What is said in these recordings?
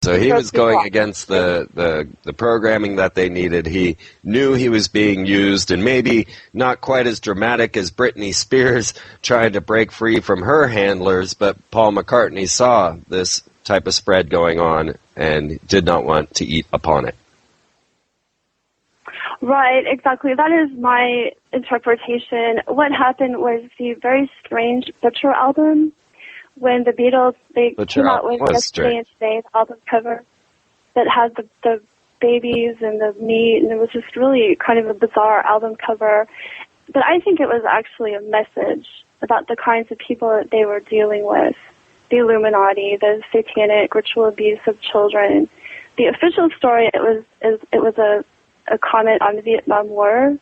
So he was going against the programming that they needed. He knew he was being used, and maybe not quite as dramatic as Britney Spears trying to break free from her handlers, but Paul McCartney saw this type of spread going on and did not want to eat upon it. Right, exactly. That is my interpretation. What happened was the very strange Butcher album. When the Beatles, they came out with Yesterday and Today, the album cover that had the babies and the meat, and it was just really kind of a bizarre album cover. But I think it was actually a message about the kinds of people that they were dealing with, the Illuminati, the satanic ritual abuse of children. The official story, it was a comment on the Vietnam War,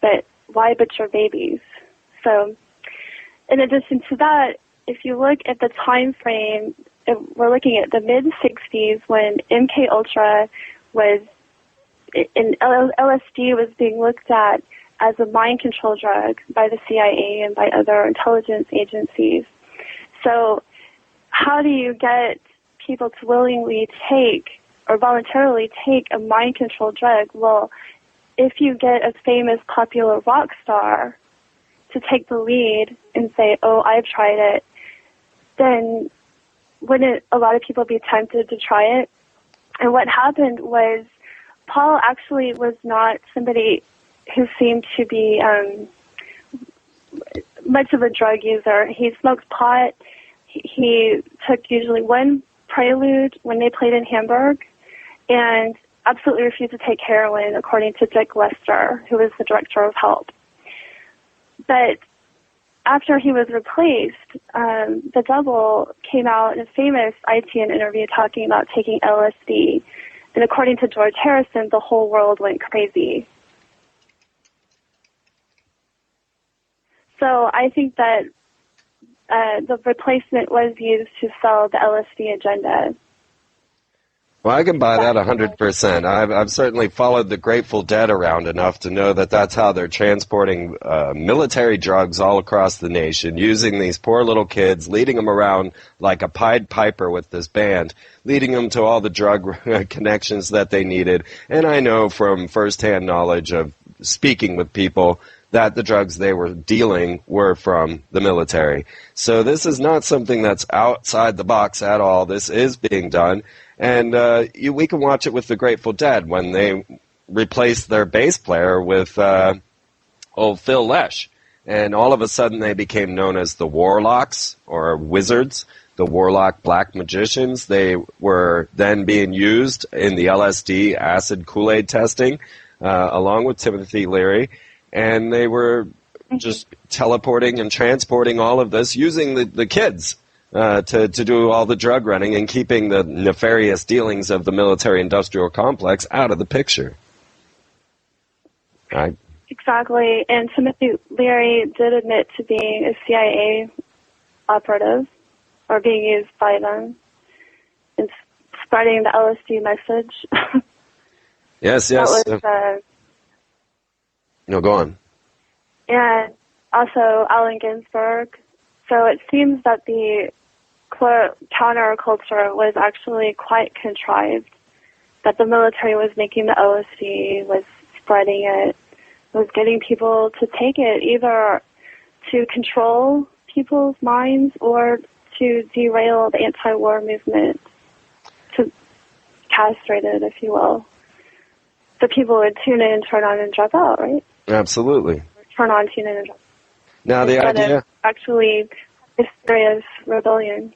but why butcher babies? So, in addition to that, if you look at the time frame, we're looking at the mid-'60s when MK Ultra was, and LSD was being looked at as a mind control drug by the CIA and by other intelligence agencies. So how do you get people to willingly take or voluntarily take a mind control drug? Well, if you get a famous popular rock star to take the lead and say, oh, I've tried it, then wouldn't a lot of people be tempted to try it? And what happened was Paul actually was not somebody who seemed to be much of a drug user. He smoked pot. He took usually one Prelude when they played in Hamburg, and absolutely refused to take heroin, according to Dick Lester, who was the director of Help. But after he was replaced, the Double came out in a famous ITN interview talking about taking LSD. And according to George Harrison, the whole world went crazy. So I think that the replacement was used to sell the LSD agenda. Well, I can buy that 100%. I've certainly followed the Grateful Dead around enough to know that that's how they're transporting military drugs all across the nation, using these poor little kids, leading them around like a Pied Piper with this band, leading them to all the drug connections that they needed. And I know from firsthand knowledge of speaking with people that the drugs they were dealing were from the military. So this is not something that's outside the box at all. This is being done. And we can watch it with the Grateful Dead when they replaced their bass player with old Phil Lesh. And all of a sudden they became known as the Warlocks or Wizards, the Warlock Black Magicians. They were then being used in the LSD acid Kool-Aid testing along with Timothy Leary. And they were just teleporting and transporting all of this using the kids to do all the drug running and keeping the nefarious dealings of the military-industrial complex out of the picture. Right? Exactly. And Timothy Leary did admit to being a CIA operative or being used by them and spreading the LSD message. Yes. That was, no, go on. And also Allen Ginsberg. So it seems that the counterculture was actually quite contrived, that the military was making the LSD, was spreading it, was getting people to take it, either to control people's minds or to derail the anti-war movement, to castrate it, if you will. So people would tune in, turn on, and drop out, right? Absolutely. Turn on, tune in, and drop out. Now the idea... actually a serious rebellion.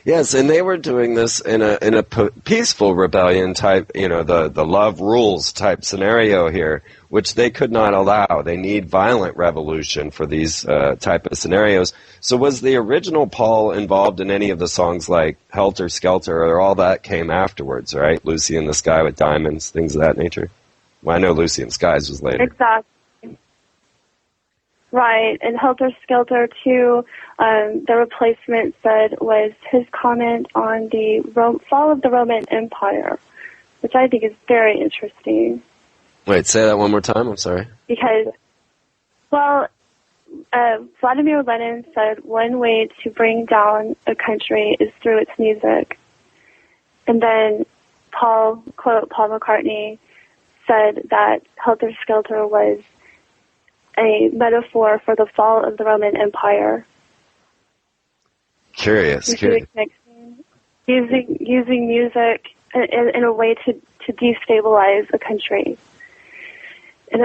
Yes, and they were doing this in a peaceful rebellion type, the love rules type scenario here, which they could not allow. They need violent revolution for these type of scenarios. So was the original Paul involved in any of the songs like Helter Skelter, or all that came afterwards, right? Lucy in the Sky with Diamonds, things of that nature? Well, I know Lucy in the Skies was later. Exactly. Right, and Helter Skelter, too, the replacement said was his comment on the fall of the Roman Empire, which I think is very interesting. Wait, say that one more time, I'm sorry. Because, Vladimir Lenin said one way to bring down a country is through its music. And then Paul McCartney, said that Helter Skelter was a metaphor for the fall of the Roman Empire. Curious. Using music in a way to destabilize a country. And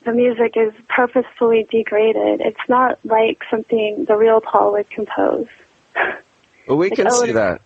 the music is purposefully degraded. It's not like something the real Paul would compose. Well, we can see that.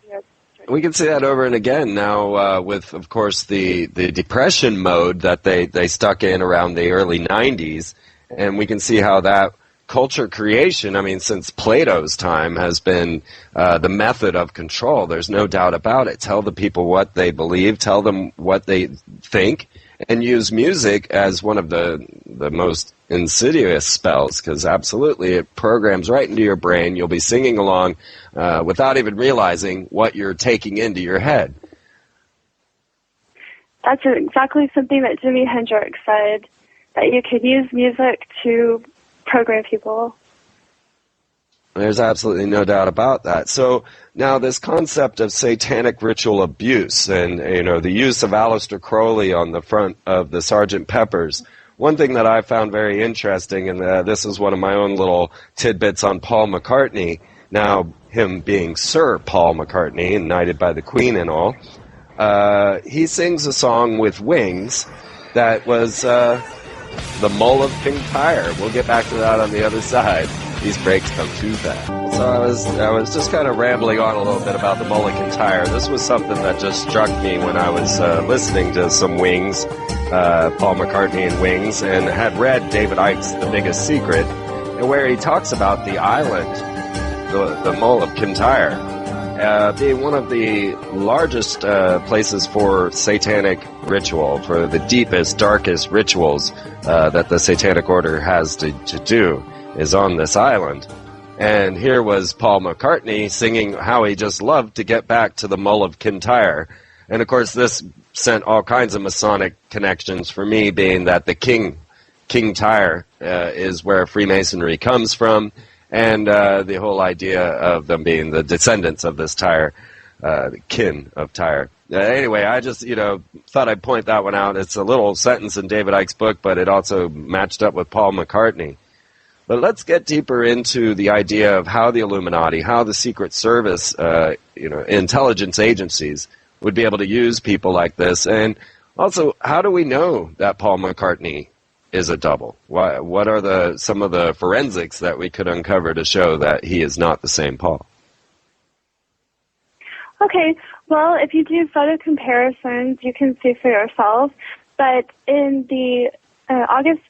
We can see that over and again now with, of course, the depression mode that they stuck in around the early 90s. And we can see how that culture creation, I mean, since Plato's time, has been the method of control. There's no doubt about it. Tell the people what they believe, tell them what they think, and use music as one of the most insidious spells, because absolutely it programs right into your brain. You'll be singing along without even realizing what you're taking into your head. That's exactly something that Jimi Hendrix said, that you could use music to program people. There's absolutely no doubt about that. So now this concept of satanic ritual abuse and, the use of Aleister Crowley on the front of the Sgt. Pepper's, one thing that I found very interesting, and this is one of my own little tidbits on Paul McCartney, now him being Sir Paul McCartney, knighted by the Queen and all, he sings a song with wings that was The Mull of King Tyre. We'll get back to that on the other side. These breaks come too fast. So I was just kind of rambling on a little bit about the Mull of King Tyre. This was something that just struck me when I was listening to some Wings, Paul McCartney and Wings, and had read David Icke's The Biggest Secret, and where he talks about the island, the Mull of King Tyre, being one of the largest places for satanic ritual, for the deepest, darkest rituals that the Satanic Order has to do, is on this island. And here was Paul McCartney singing how he just loved to get back to the Mull of Kintyre. And of course this sent all kinds of Masonic connections for me, being that the King Tyre is where Freemasonry comes from, and the whole idea of them being the descendants of this Tyre, the kin of Tyre. Anyway, I just, thought I'd point that one out. It's a little sentence in David Icke's book, but it also matched up with Paul McCartney. But let's get deeper into the idea of how the Illuminati, how the Secret Service, intelligence agencies would be able to use people like this. And also, how do we know that Paul McCartney is a double? What are some of the forensics that we could uncover to show that he is not the same Paul? Okay, well, if you do photo comparisons, you can see for yourself. But in the August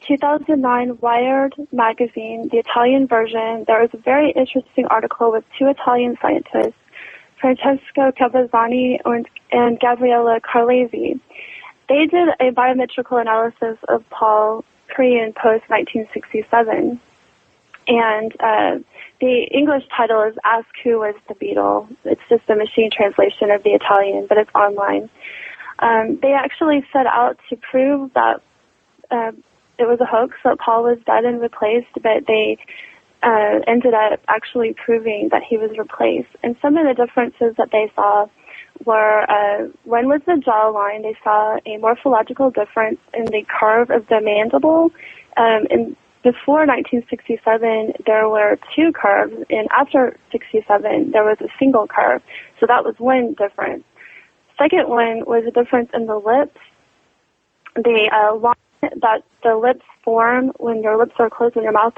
2009 Wired magazine, the Italian version, there was a very interesting article with two Italian scientists, Francesco Cabazzani and Gabriella Carlesi. They did a biometrical analysis of Paul pre and post 1967. And the English title is Ask Who Was the Beatle. It's just a machine translation of the Italian, but it's online. They actually set out to prove that it was a hoax, that Paul was dead and replaced, but they ended up actually proving that he was replaced. And some of the differences that they saw were, one was the jawline. They saw a morphological difference in the curve of the mandible. And before 1967, there were two curves, and after 67, there was a single curve. So that was one difference. Second one was a difference in the lips. The line that the lips form when your lips are closed and your mouth